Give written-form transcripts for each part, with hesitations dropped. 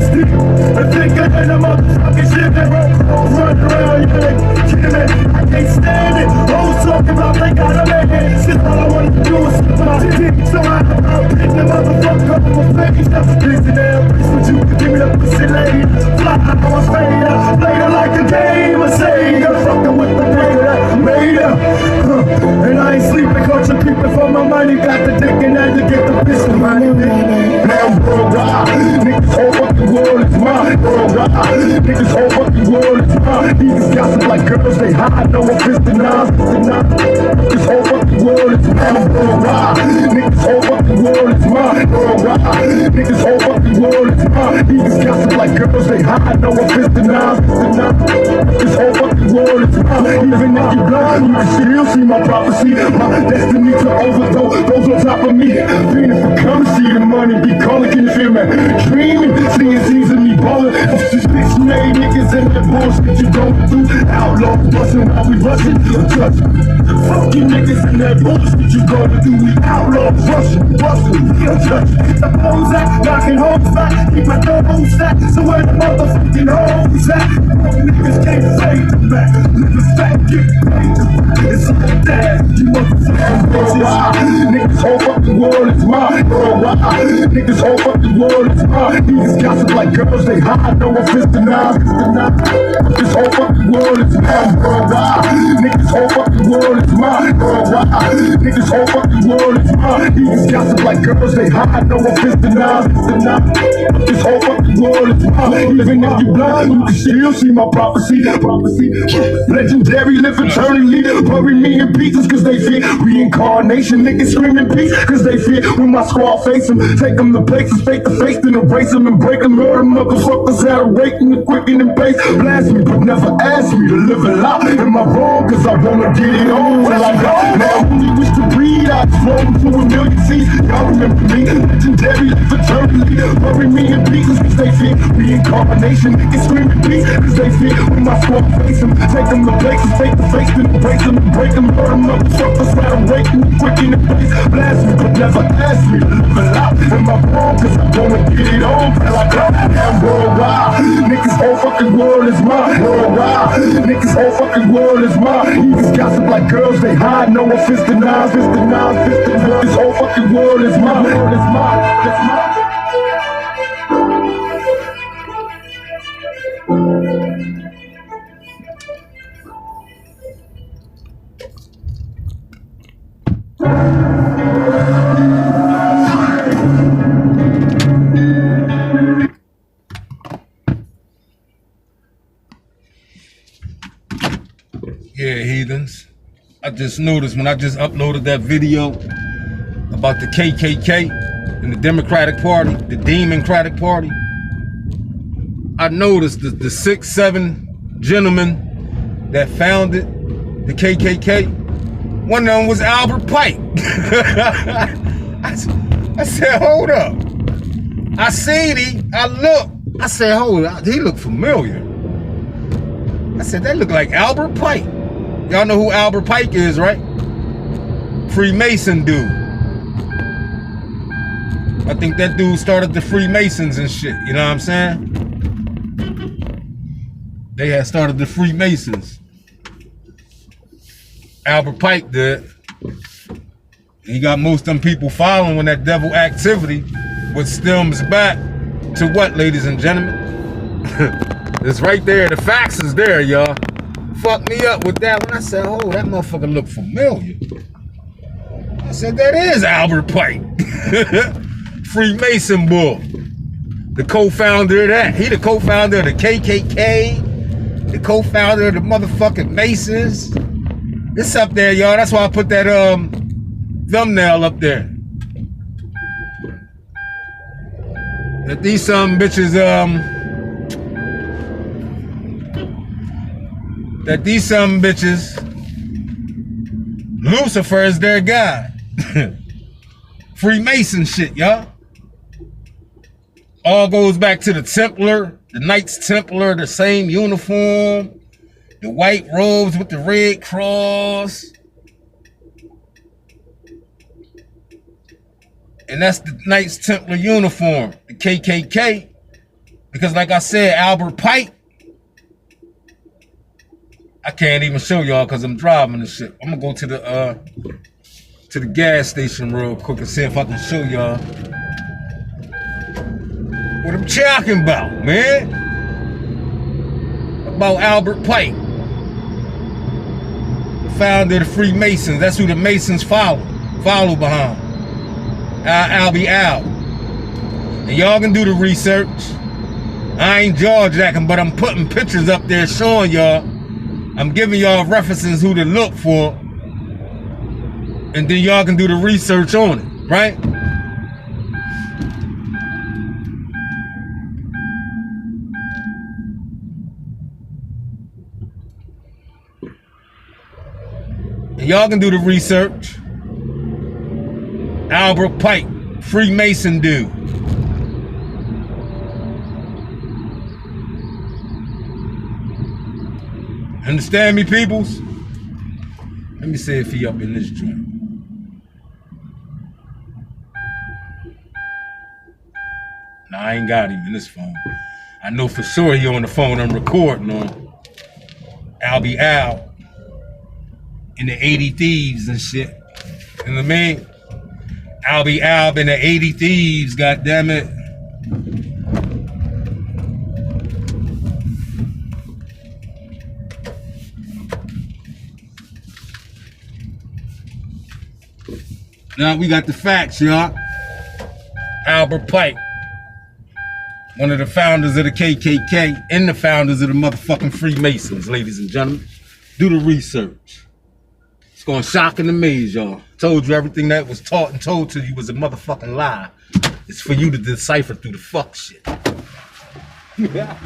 stick. A thicker than a motherfucking shit. That road running around, you ain't kidding me. I can't stand it. Hoes talking about they got a man. Shit, all I wanna do is slip my dick. So I pick the motherfucker up on my face. Busy damn bitch, but you can give me the pussy later. Fly out my fader, later like a game. I say you're fucking with the made up. And I ain't sleeping, coaching people for my money. Got the dick and had to get the fish in my nigga. Now worldwide, niggas whole fucking world is mine. Worldwide, niggas whole fucking world is mine. Niggas gossip like girls, they hide, no offense to nines. Niggas whole fucking world is mine. Worldwide, niggas whole fucking world is mine. Worldwide, niggas whole fucking world is mine. Niggas gossip like girls, they hide, no offense to nines. This whole fucking world is mine. Even if you blind, you can still see my prophecy. My destiny to overthrow those on top of me. Feeling for come see the money, be calling, can you feel me? Dreaming, seeing season me ballin'. Just bitch made niggas in that bullshit you don't do. Outlaws bustin' while we rushin', touch. Fuck you niggas in that bullshit you gonna do. We outlaws rushin', touch. The hoes at, knocking hoes back, keep my toes stack. So where the motherfucking hoes at? Niggas can't fade the back. Niggas fat, get paid the back. It's like that, you motherfucking bitches. Niggas whole fucking world is mine. Niggas whole fucking world is mine. Niggas gossip like girls, they hide, no offense to nines. This whole fucking world is mine. Niggas whole fucking world is mine. Niggas whole fucking world is mine. Niggas gossip like girls, they hide, no offense to nines. This whole fucking world is mine. Even if you blind, you can still see my prophecy. Legendary, live eternally. Bury me in pieces cause they fear reincarnation. Niggas screaming peace cause they fear when my squad face them. Take them to places, face to face, then erase them and break them. Murder motherfuckers out of raking the quicken and pace. Blast me, but never ask me to live a lie. Am I wrong? Cause I wanna get it on till I die. Now I only wish to breathe, I explode to a million seas. Y'all remember me, legendary, live eternally. Bury me in pieces cause they fear reincarnation. Niggas screaming peace cause they fear when my squad face them. Take them to places, face to face, then erase them and break them. Murder motherfuckers out of raking the quicken and pace. Blast me, but never ask me to live a lie. Am I wrong? Cause I wanna get it on till I die. I'm worldwide, niggas whole fucking world is mine. Worldwide, niggas whole fucking world is mine. Niggas gossip like girls, they hide, no offense to nines. This whole fucking world is mine. World is mine. It's mine. Yeah, heathens. I just noticed when I just uploaded that video about the KKK and the Democratic Party, the Democratic Party, I noticed that the 6-7 gentlemen that founded the KKK, one of them was Albert Pike. I said, hold up. I seen him, I looked. I said, hold up, he looked familiar. I said, that looked like Albert Pike. Y'all know who Albert Pike is, right? Freemason dude. I think that dude started the Freemasons and shit, you know what I'm saying? They had started the Freemasons. Albert Pike did. He got most of them people following that devil activity, which stems back to what, ladies and gentlemen? It's right there, the facts is there, y'all. Fucked me up with that when I said, oh, that motherfucker look familiar. I said, that is Albert Pike. Freemason bull. The co-founder of that. He the co-founder of the KKK. The co-founder of the motherfucking Masons. It's up there, y'all. That's why I put that thumbnail up there. That these some bitches, that these some bitches, Lucifer is their god. Freemason shit, y'all. All goes back to the Templar, the Knights Templar, the same uniform, the white robes with the red cross. And that's the Knights Templar uniform. The KKK Because like I said, Albert Pike, I can't even show y'all because I'm driving and shit. I'm gonna go to the gas station real quick and see if I can show y'all what I'm talking about, man. About Albert Pike, founder of the Freemasons. That's who the Masons follow behind. Albie Al. And y'all can do the research. I ain't jaw jacking, but I'm putting pictures up there showing y'all. I'm giving y'all references who to look for. And then y'all can do the research on it, right? And y'all can do the research. Albert Pike, Freemason dude. Understand me, peoples? Let me see if he up in this joint. Nah, I ain't got him in this phone. I know for sure he on the phone I'm recording on. Albie Al in the 80 Thieves and shit. You know what I mean? Albie Al in the 80 Thieves, goddammit. Now we got the facts, y'all. Albert Pike, one of the founders of the KKK and the founders of the motherfucking Freemasons, ladies and gentlemen. Do the research. It's gonna shock and amaze y'all. Told you everything that was taught and told to you was a motherfucking lie. It's for you to decipher through the fuck shit. Yeah.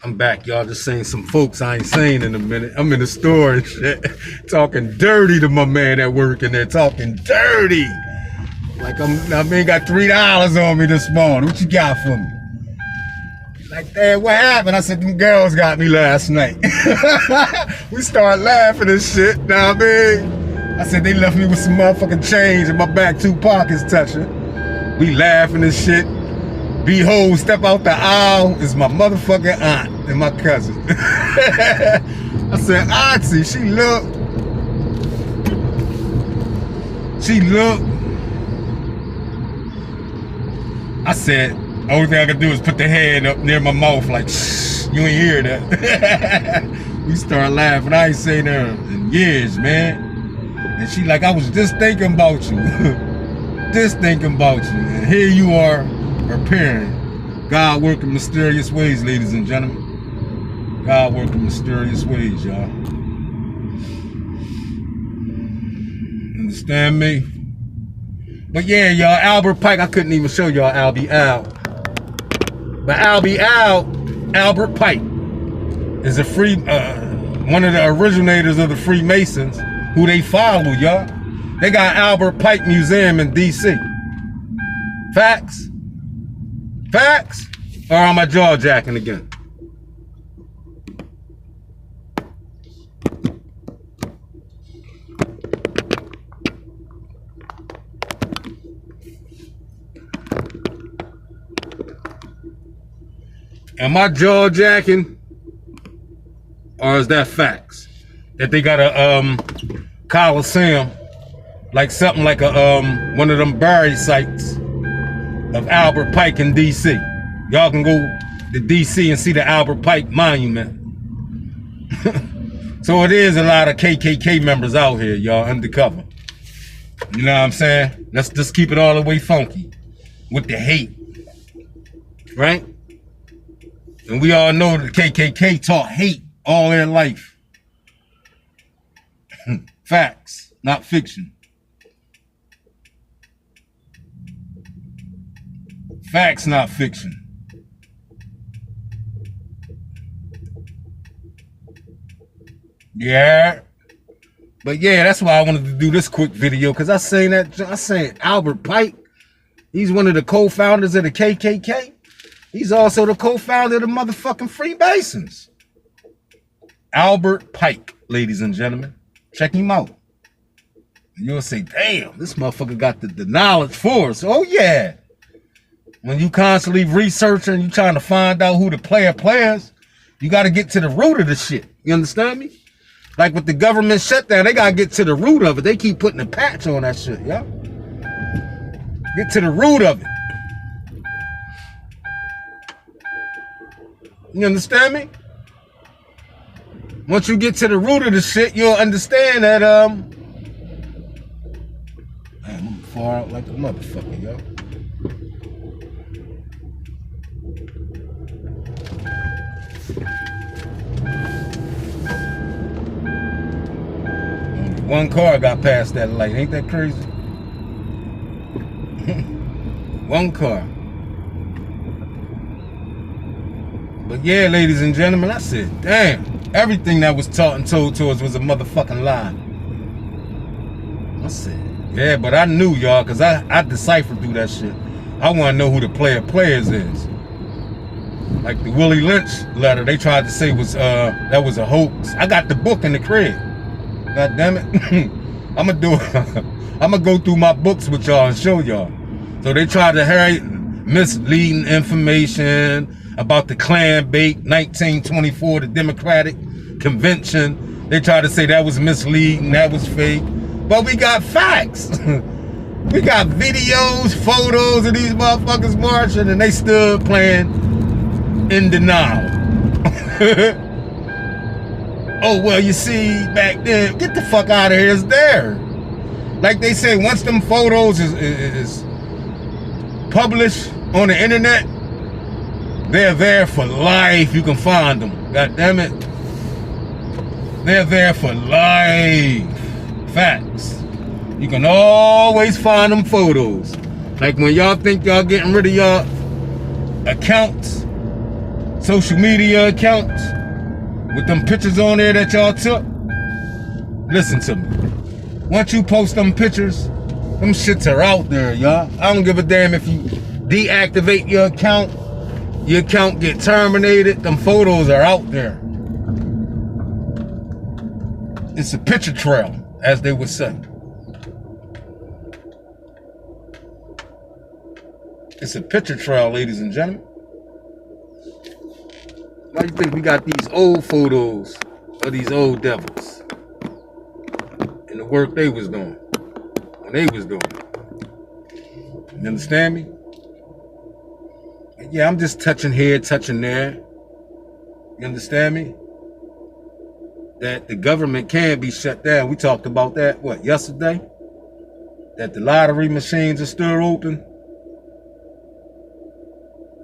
I'm back, y'all. Just saying some folks I ain't saying in a minute. I'm in the store and shit, talking dirty to my man at work in there, talking dirty. Like I got $3 on me this morning. What you got for me? Like, damn, what happened? I said, them girls got me last night. We started laughing and shit, now I mean? I said, they left me with some motherfucking change in my back, 2 pockets touching. We laughing and shit. Behold, step out the aisle is my motherfucking aunt and my cousin. I said, Auntie, she look. I said, only thing I could do is put the hand up near my mouth like, shh, you ain't hear that. We started laughing. I ain't seen her in years, man. And she like, I was just thinking about you. Just thinking about you. And here you are, her parent. God working mysterious ways, ladies and gentlemen. God working mysterious ways, y'all. Understand me? But yeah, y'all, Albert Pike, I couldn't even show y'all Albie Al. But Albie Al, Albert Pike, is a one of the originators of the Freemasons, who they follow, y'all. They got Albert Pike Museum in DC. Facts? Facts? Or am I jaw-jacking again? Am I jaw-jacking? Or is that facts? That they got a Coliseum, like something like a one of them burial sites of Albert Pike in DC. Y'all can go to DC and see the Albert Pike Monument. So it is a lot of KKK members out here, y'all, undercover. You know what I'm saying? Let's just keep it all the way funky with the hate, right? And we all know the KKK taught hate all their life. Facts, not fiction. Facts, not fiction. Yeah. But yeah, that's why I wanted to do this quick video, because I saying Albert Pike, he's one of the co-founders of the KKK. He's also the co-founder of the motherfucking Freemasons. Albert Pike, ladies and gentlemen. Check him out. And you'll say, damn, this motherfucker got the knowledge for us. Oh, yeah. When you constantly researching, you trying to find out who the players, you got to get to the root of the shit. You understand me? Like with the government shutdown, they got to get to the root of it. They keep putting a patch on that shit, yeah? Get to the root of it. You understand me? Once you get to the root of the shit, you'll understand that, man, I'm far out like a motherfucker, yo. One car got past that light. Ain't that crazy? One car. But yeah, ladies and gentlemen, I said, damn, everything that was taught and told to us was a motherfucking lie. I said, yeah, but I knew, y'all, because I deciphered through that shit. I want to know who the players is. Like the Willie Lynch letter, they tried to say was that was a hoax. I got the book in the crib. God damn it. I'm gonna go through my books with y'all and show y'all. So they tried to hurry misleading information about the Klan bait 1924, the Democratic Convention. They tried to say that was misleading, that was fake. But we got facts. We got videos, photos of these motherfuckers marching, and they still playing in denial. Oh, well, you see, back then, get the fuck out of here, it's there. Like they say, once them photos is published on the internet, they're there for life. You can find them. God damn it. They're there for life. Facts. You can always find them photos. Like when y'all think y'all getting rid of y'all accounts, social media accounts with them pictures on there that y'all took. Listen to me. Once you post them pictures, them shits are out there, y'all. I don't give a damn if you deactivate your account get terminated, them photos are out there. It's a picture trail, as they would say. It's a picture trail, ladies and gentlemen. Why do you think we got these old photos of these old devils and the work they was doing when they was doing it? You understand me? Yeah, I'm just touching here, touching there. You understand me? That the government can be shut down. We talked about that, what, yesterday? That the lottery machines are still open.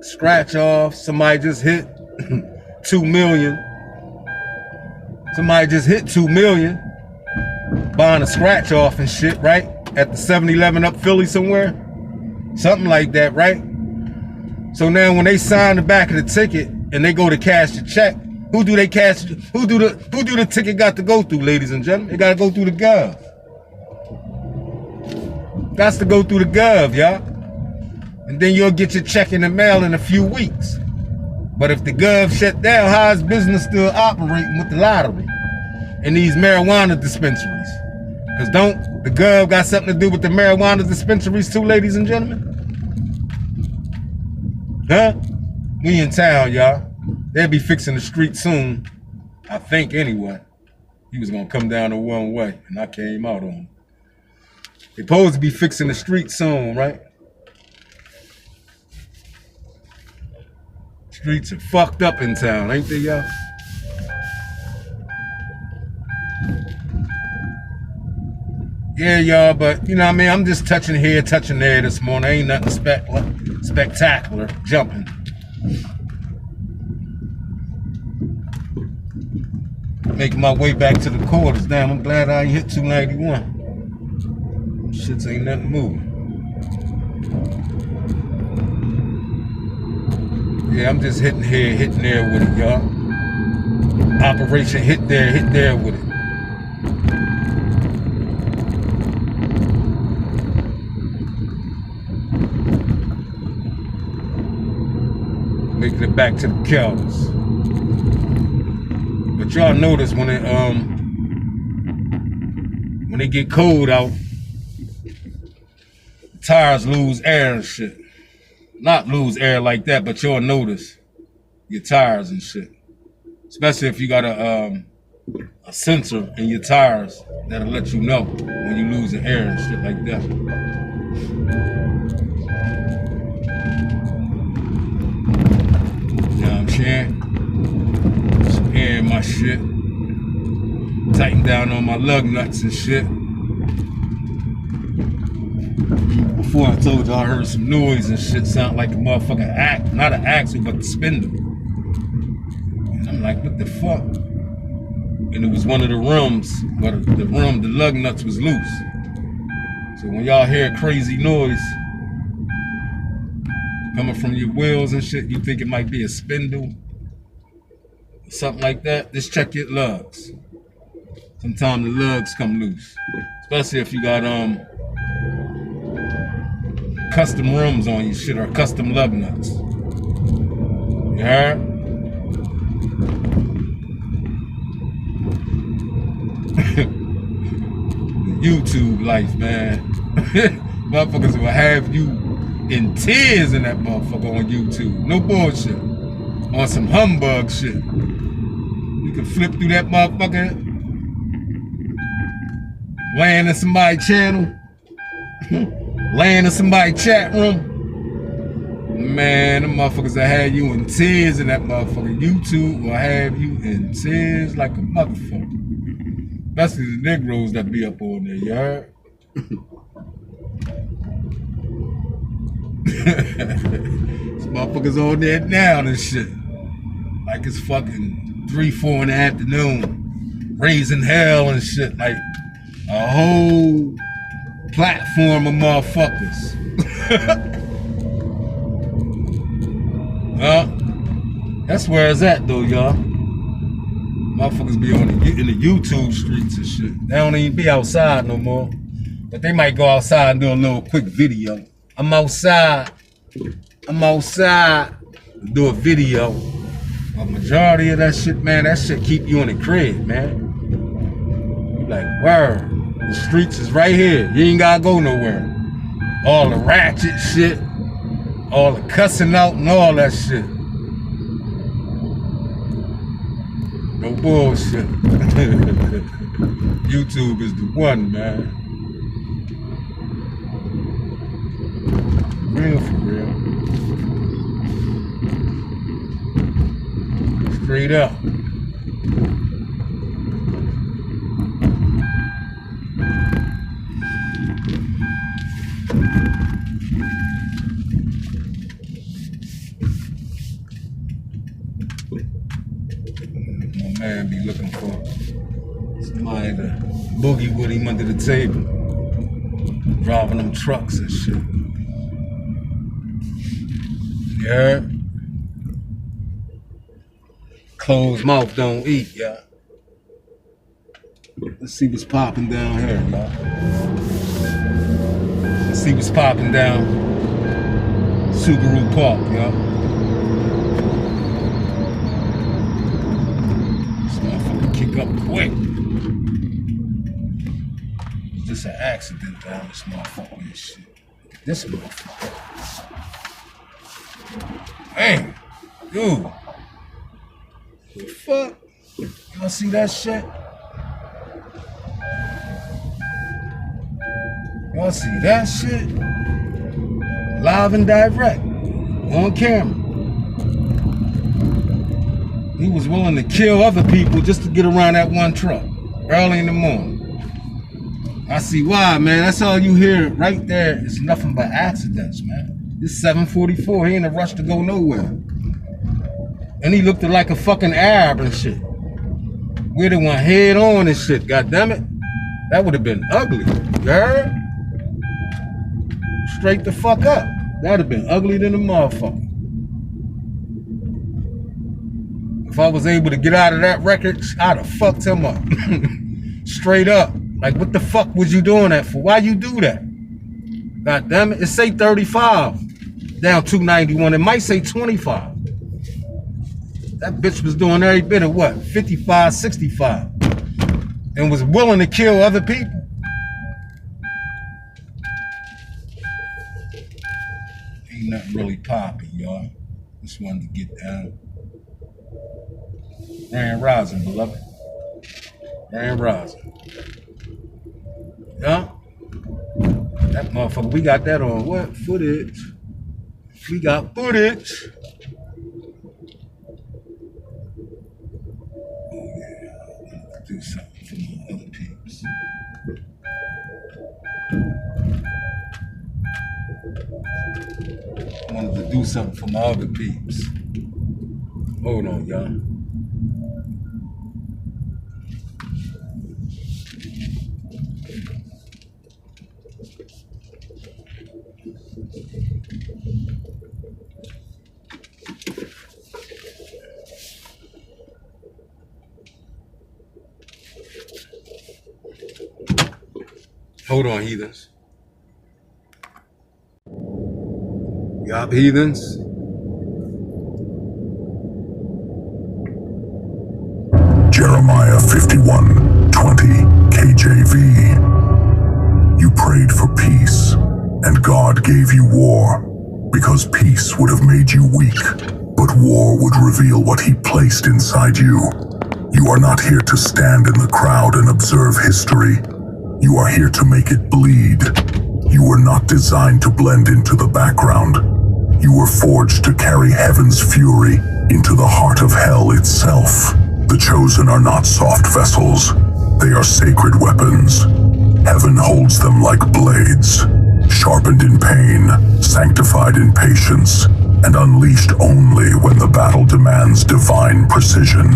Scratch off. Somebody just hit 2 million. Somebody just hit 2 million buying a scratch off and shit, right? At the 7-Eleven up Philly somewhere. Something like that, right? So now when they sign the back of the ticket and they go to cash the check, who do they cash? Who do the ticket got to go through, ladies and gentlemen? It got to go through the gov. Got to go through the gov, y'all. And then you'll get your check in the mail in a few weeks. But if the gov shut down, how is business still operating with the lottery and these marijuana dispensaries? Because don't the gov got something to do with the marijuana dispensaries too, ladies and gentlemen? Huh? We in town, y'all. They'll be fixing the street soon. I think anyway. He was gonna come down the one way and I came out on him. They supposed to be fixing the street soon, right? Streets are fucked up in town, ain't they, y'all? Yeah, y'all, but you know what I mean? I'm just touching here, touching there this morning. Ain't nothing spectacular jumping. Making my way back to the quarters. Damn, I'm glad I ain't hit 291. Shits ain't nothing moving. Yeah, I'm just hitting here, hitting there with it, y'all. Operation hit there with it. Making it back to the cows. But y'all notice when it get cold out, the tires lose air and shit. Not lose air like that, but you'll notice your tires and shit. Especially if you got a sensor in your tires that'll let you know when you lose the air and shit like that. You know what I'm saying? Some air in my shit. Tighten down on my lug nuts and shit. Before I told you I heard some noise and shit sound like a motherfucking not an axle, but the spindle. And I'm like, what the fuck? And it was one of the rims, but the lug nuts was loose. So when y'all hear crazy noise coming from your wheels and shit, you think it might be a spindle or something like that, just check your lugs. Sometimes the lugs come loose, especially if you got custom rims on your shit or custom lug nuts. You heard? YouTube life, man. Motherfuckers will have you in tears in that motherfucker on YouTube. No bullshit. On some humbug shit. You can flip through that motherfucker, land in somebody's channel, land in somebody's chat room. Man, them motherfuckers will have you in tears in that motherfucker. YouTube will have you in tears like a motherfucker. Especially the Negroes that be up on there, you heard? These motherfuckers on there now and shit. Like it's fucking 3-4 in the afternoon. Raising hell and shit. Like a whole platform of motherfuckers. That's where it's at though, y'all. Motherfuckers be on in the YouTube streets and shit. They don't even be outside no more. But they might go outside and do a little quick video. I'm outside. Do a video. A majority of that shit, man, that shit keep you in the crib, man. You like, word. The streets is right here. You ain't gotta go nowhere. All the ratchet shit. All the cussing out and all that shit. No bullshit. YouTube is the one, man. Real for real. Straight up. Man be looking for somebody to boogie with him under the table, driving them trucks and shit. Yeah. Closed mouth don't eat, yeah. Let's see what's popping down here, y'all. Let's see what's popping down Subaru Park, y'all. Kick up quick. It's just an accident down this motherfucker and shit. Look at this motherfucker. Hey, dude. The fuck? Y'all see that shit? Y'all see that shit? Live and direct. On camera. He was willing to kill other people just to get around that one truck early in the morning. I see why, man. That's all you hear right there. It's nothing but accidents, man. It's 7:44. He in a rush to go nowhere. And he looked like a fucking Arab and shit. We'd have went head on and shit, goddammit. That would have been ugly. You heard? Straight the fuck up. That'd have been ugly than a motherfucker. If I was able to get out of that record, I'd have fucked him up. Straight up. Like, what the fuck was you doing that for? Why you do that? God damn it. It say 35. Down 291. It might say 25. That bitch was doing every bit of what? 55, 65. And was willing to kill other people. Ain't nothing really popping, y'all. Just wanted to get down. Grand Rising, beloved. Grand Rising. Yeah? That motherfucker, we got that on what? Footage. We got footage. Oh yeah, I wanted to do something for my other peeps. I wanted to do something for my other peeps. Hold on, y'all. Hold on, heathens. Yup, heathens. Jeremiah 51:20 KJV. You prayed for peace, and God gave you war, because peace would have made you weak, but war would reveal what He placed inside you. You are not here to stand in the crowd and observe history. You are here to make it bleed. You were not designed to blend into the background. You were forged to carry heaven's fury into the heart of hell itself. The chosen are not soft vessels. They are sacred weapons. Heaven holds them like blades, sharpened in pain, sanctified in patience, and unleashed only when the battle demands divine precision.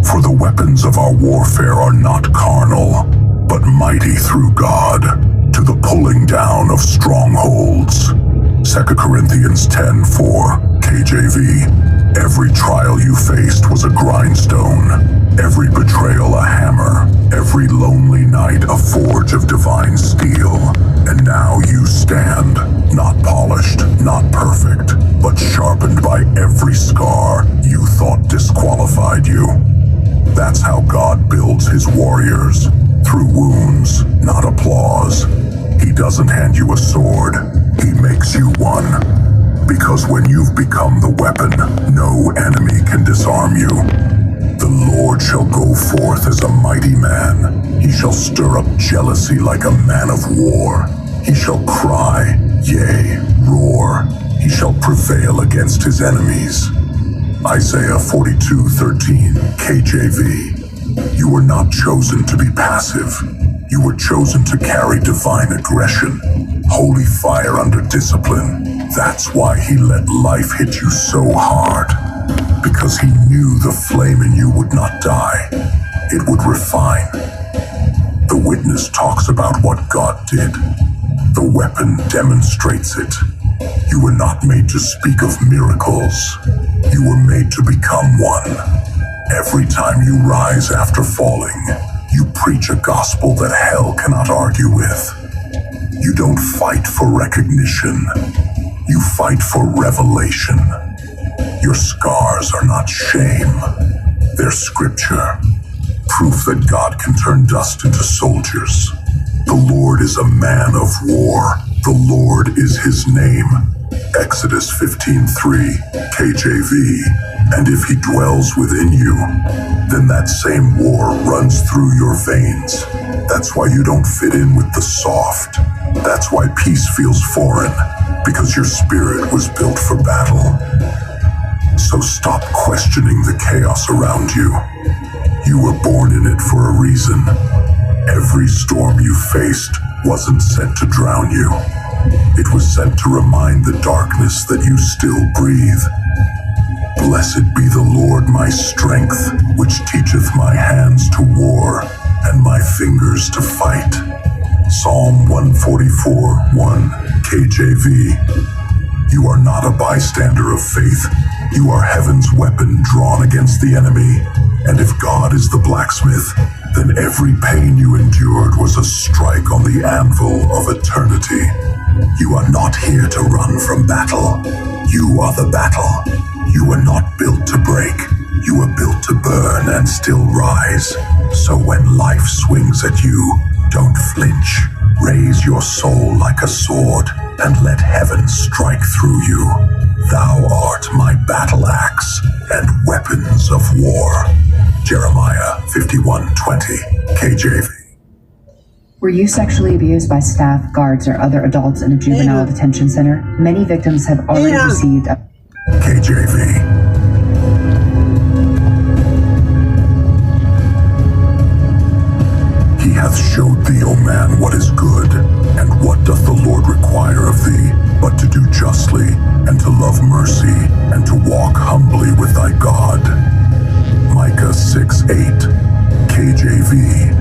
For the weapons of our warfare are not carnal, but mighty through God, to the pulling down of strongholds. 2 Corinthians 10:4 KJV. Every trial you faced was a grindstone, every betrayal a hammer, every lonely night a forge of divine steel. And now you stand, not polished, not perfect, but sharpened by every scar you thought disqualified you. That's how God builds his warriors, through wounds, not applause. He doesn't hand you a sword, he makes you one. Because when you've become the weapon, no enemy can disarm you. The Lord shall go forth as a mighty man. He shall stir up jealousy like a man of war. He shall cry, yea, roar. He shall prevail against his enemies. Isaiah 42:13, KJV. You were not chosen to be passive. You were chosen to carry divine aggression, holy fire under discipline. That's why he let life hit you so hard. Because he knew the flame in you would not die. It would refine. The witness talks about what God did. The weapon demonstrates it. You were not made to speak of miracles. You were made to become one. Every time you rise after falling, you preach a gospel that hell cannot argue with. You don't fight for recognition. You fight for revelation. Your scars are not shame. They're scripture. Proof that God can turn dust into soldiers. The Lord is a man of war. The Lord is his name. Exodus 15:3, KJV. And if he dwells within you, then that same war runs through your veins. That's why you don't fit in with the soft. That's why peace feels foreign, because your spirit was built for battle. So stop questioning the chaos around you. You were born in it for a reason. Every storm you faced wasn't sent to drown you. It was sent to remind the darkness that you still breathe. Blessed be the Lord my strength, which teacheth my hands to war and my fingers to fight. Psalm 144:1, KJV. You are not a bystander of faith. You are heaven's weapon drawn against the enemy. And if God is the blacksmith, then every pain you endured was a strike on the anvil of eternity. You are not here to run from battle. You are the battle. You were not built to break. You were built to burn and still rise. So when life swings at you, don't flinch. Raise your soul like a sword and let heaven strike through you. Thou art my battle axe and weapons of war. Jeremiah 51:20, KJV. Were you sexually abused by staff, guards, or other adults in a juvenile detention center? Many victims have already received a KJV. He hath showed thee, O man, what is good, and what doth the Lord require of thee, but to do justly, and to love mercy, and to walk humbly with thy God. Micah 6:8, KJV.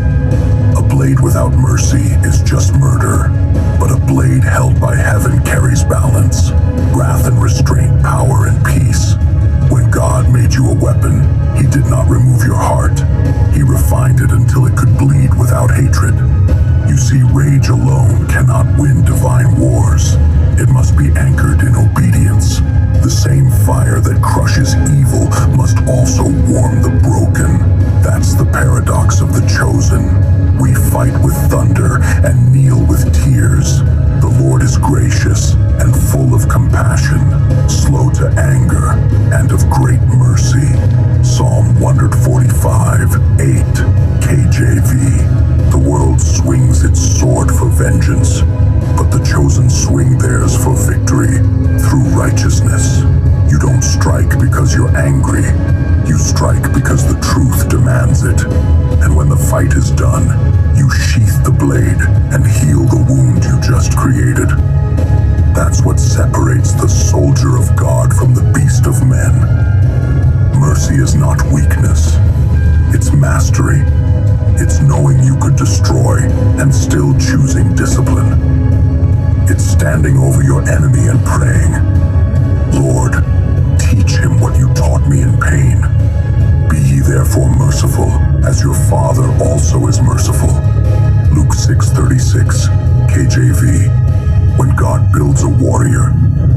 A blade without mercy is just murder, but a blade held by heaven carries balance, wrath and restraint, power and peace. When God made you a weapon, he did not remove your heart. He refined it until it could bleed without hatred. You see, rage alone cannot win divine wars. It must be anchored in obedience. The same fire that crushes evil must also warm the broken. That's the paradox of the chosen. We fight with thunder and kneel with tears. The Lord is gracious and full of compassion, slow to anger, and of great mercy. Psalm 145:8, KJV. The world swings its sword for vengeance, but the chosen swing theirs for victory through righteousness. You don't strike because you're angry. You strike because the truth demands it. And when the fight is done, you sheath the blade and heal the wound you just created. That's what separates the soldier of God from the beast of men. Mercy is not weakness. It's mastery. It's knowing you could destroy and still choosing discipline. It's standing over your enemy and praying, Lord, teach him what you taught me in pain. Be ye therefore merciful, as your Father also is merciful. Luke 6:36, KJV. When God builds a warrior,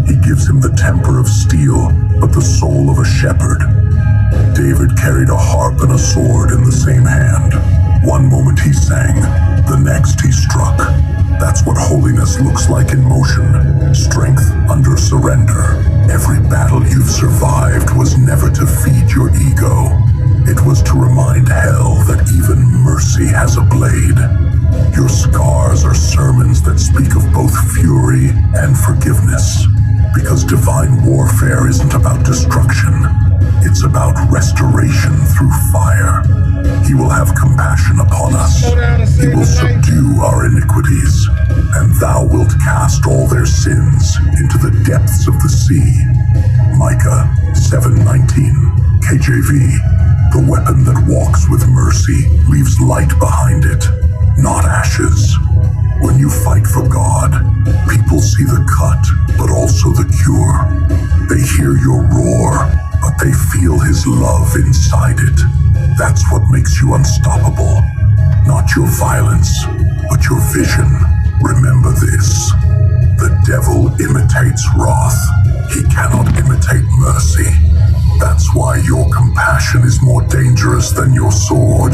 he gives him the temper of steel, but the soul of a shepherd. David carried a harp and a sword in the same hand. One moment he sang, the next he struck. That's what holiness looks like in motion. Strength under surrender. Every battle you've survived was never to feed your ego. It was to remind hell that even mercy has a blade. Your scars are sermons that speak of both fury and forgiveness. Because divine warfare isn't about destruction. It's about restoration through fire. He will have compassion upon us. He will subdue our iniquities, and thou wilt cast all their sins into the depths of the sea. Micah 7:19, KJV. The weapon that walks with mercy leaves light behind it, not ashes. When you fight for God, people see the cut, but also the cure. They hear your roar, but they feel his love inside it. That's what makes you unstoppable. Not your violence, but your vision. Remember this. The devil imitates wrath. He cannot imitate mercy. That's why your compassion is more dangerous than your sword.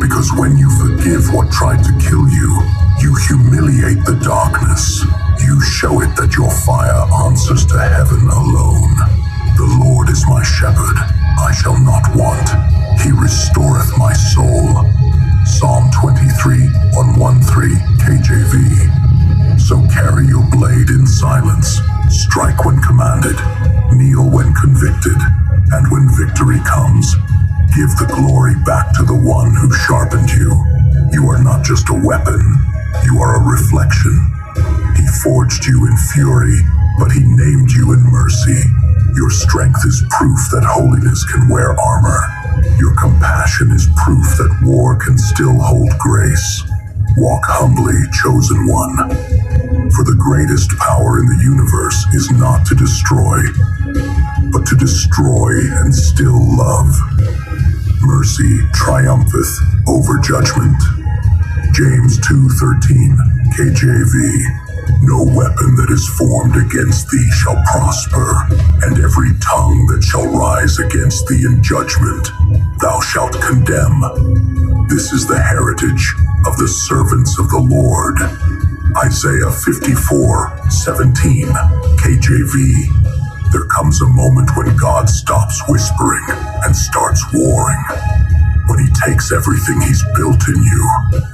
Because when you forgive what tried to kill you, you humiliate the darkness. You show it that your fire answers to heaven alone. The Lord is my shepherd, I shall not want. He restoreth my soul. Psalm 23:113, KJV. So carry your blade in silence, strike when commanded, kneel when convicted, and when victory comes, give the glory back to the one who sharpened you. You are not just a weapon, you are a reflection. He forged you in fury, but he named you in mercy. Your strength is proof that holiness can wear armor. Your compassion is proof that war can still hold grace. Walk humbly, chosen one. For the greatest power in the universe is not to destroy, but to destroy and still love. Mercy triumpheth over judgment. James 2:13, KJV. No weapon that is formed against thee shall prosper, and every tongue that shall rise against thee in judgment thou shalt condemn. This is the heritage of the servants of the Lord. Isaiah 54:17, KJV. There comes a moment when God stops whispering and starts warring. When he takes everything he's built in you,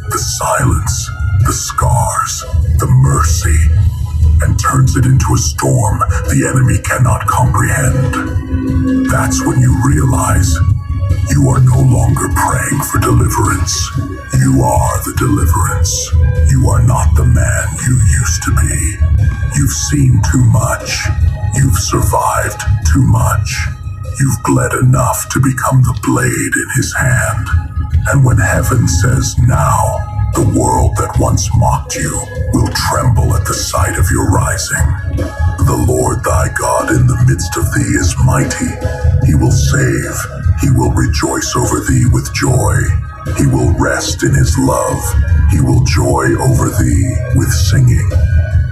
the silence, the scars, the mercy, and turns it into a storm the enemy cannot comprehend. That's when you realize you are no longer praying for deliverance. You are the deliverance. You are not the man you used to be. You've seen too much. You've survived too much. You've bled enough to become the blade in his hand. And when heaven says now, the world that once mocked you will tremble at the sight of your rising. The Lord thy God in the midst of thee is mighty. He will save. He will rejoice over thee with joy. He will rest in his love. He will joy over thee with singing.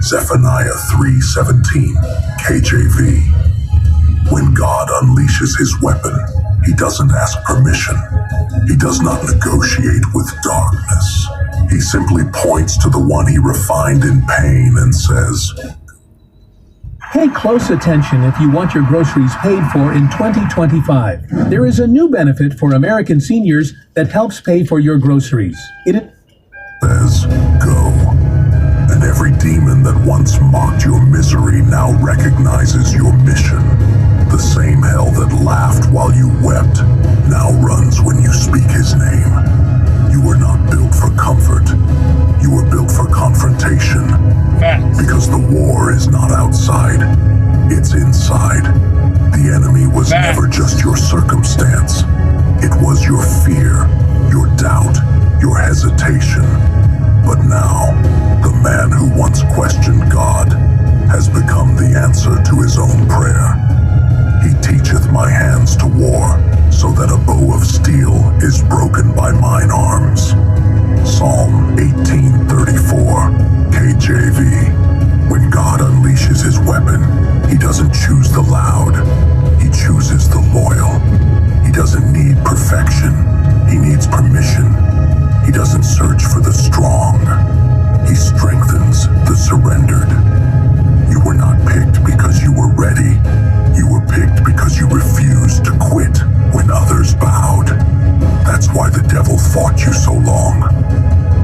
Zephaniah 3:17, KJV. When God unleashes his weapon, he doesn't ask permission. He does not negotiate with darkness. He simply points to the one he refined in pain and says, Pay close attention if you want your groceries paid for in 2025. There is a new benefit for American seniors that helps pay for your groceries. says, go. And every demon that once mocked your misery now recognizes your mission. The same hell that laughed while you wept now runs when you speak his name. You were not built for comfort. You were built for confrontation. Because the war is not outside, it's inside. The enemy was never just your circumstance. It was your fear, your doubt, your hesitation. But now, the man who once questioned God has become the answer to his own prayer. He doesn't choose the loud, he chooses the loyal. He doesn't need perfection, he needs permission. He doesn't search for the strong, he strengthens the surrendered. You were not picked because you were ready. You were picked because you refused to quit when others bowed. That's why the devil fought you so long.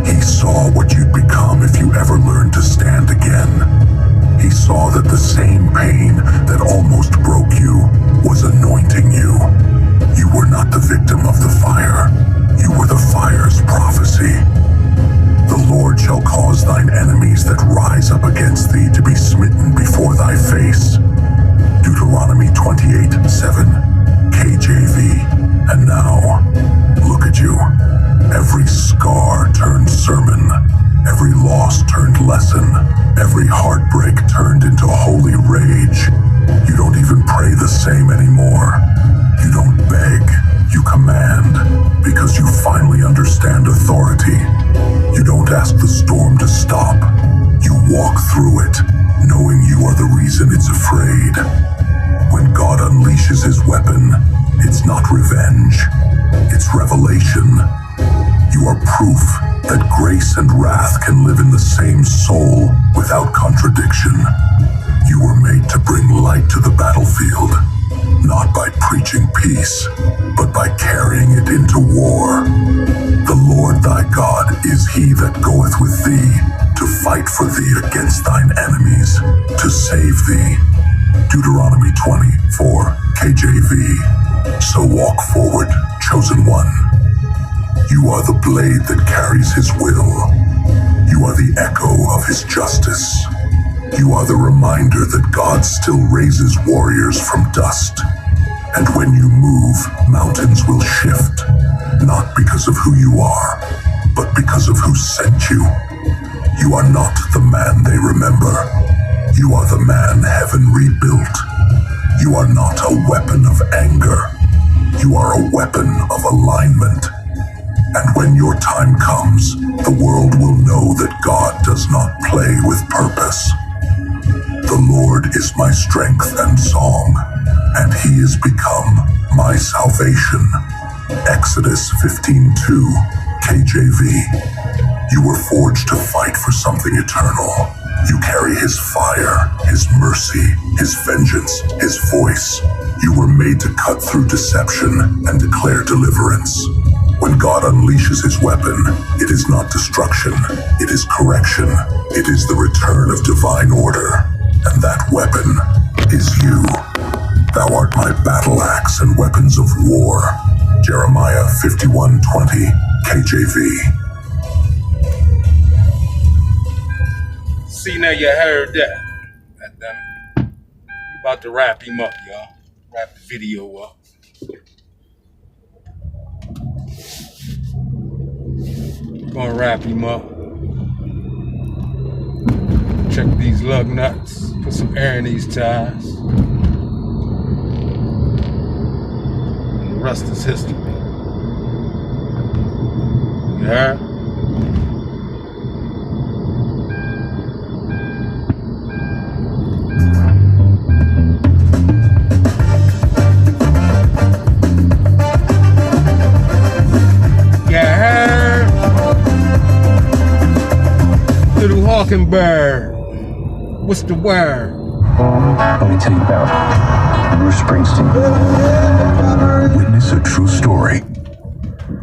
He saw what you'd become if you ever learned to stand again. He saw that the same pain that almost broke you was anointing you. You were not the victim of the fire. You were the fire's prophecy. The Lord shall cause thine enemies that rise up against thee to be smitten before thy face. Deuteronomy 28:7, KJV. And now, look at you. Every scar turned sermon, every loss turned lesson, every heartbreak turned into holy rage. You don't even pray the same anymore. You don't beg, you command, because you finally understand authority. You don't ask the storm to stop. You walk through it, knowing you are the reason it's afraid. When God unleashes his weapon, it's not revenge, it's revelation. You are proof that grace and wrath can live in the same soul without contradiction. You were made to bring light to the battlefield, not by preaching peace, but by carrying it into war. The Lord thy God is he that goeth with thee, to fight for thee against thine enemies, to save thee. Deuteronomy 24, KJV. So walk forward, chosen one. You are the blade that carries his will. You are the echo of his justice. You are the reminder that God still raises warriors from dust. And when you move, mountains will shift, not because of who you are, but because of who sent you. You are not the man they remember. You are the man heaven rebuilt. You are not a weapon of anger. You are a weapon of alignment. And when your time comes, the world will know that God does not play with purpose. The Lord is my strength and song, and he is become my salvation. Exodus 15:2, KJV. You were forged to fight for something eternal. You carry his fire, his mercy, his vengeance, his voice. You were made to cut through deception and declare deliverance. When God unleashes his weapon, it is not destruction, it is correction. It is the return of divine order, and that weapon is you. Thou art my battle axe and weapons of war. Jeremiah 51:20, KJV. See, now you heard that. Goddammit. We about to wrap him up, y'all. Wrap the video up. Gonna wrap him up. Check these lug nuts. Put some air in these tires. And the rest is history. You heard? Talking bird, what's the word? Let me tell you about Bruce Springsteen. Witness a true story.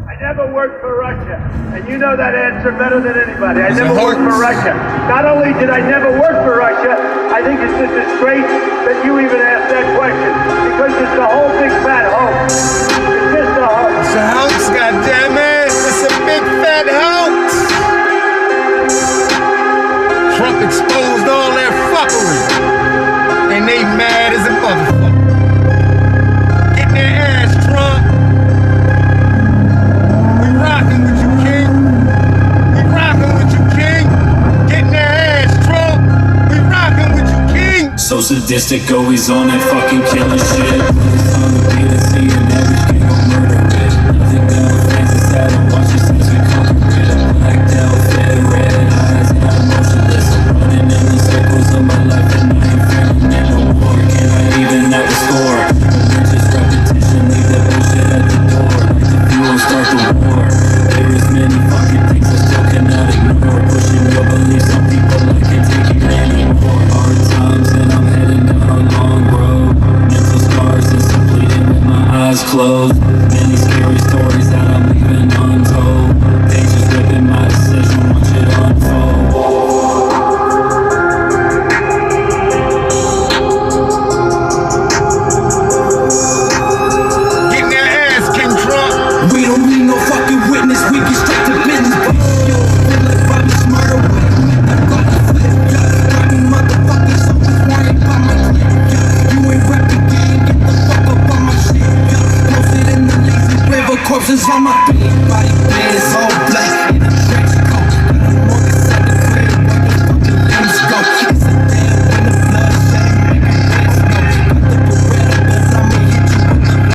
I never worked for Russia, and you know that answer better than anybody. I It's never a worked for hoax. Russia. Not only did I never work for Russia, I think it's a disgrace that you even asked that question, because it's a whole big fat hoax. It's just a hoax. It's a hoax, goddammit! It's a big fat hoax! Trump exposed all their fuckery, and they mad as a motherfucker. Get their ass, Trump. We rockin' with you, King. We rockin' with you, King. Get their ass, Trump. We rockin' with you, King. So sadistic, always on that fucking killing shit. On the beat and seeing every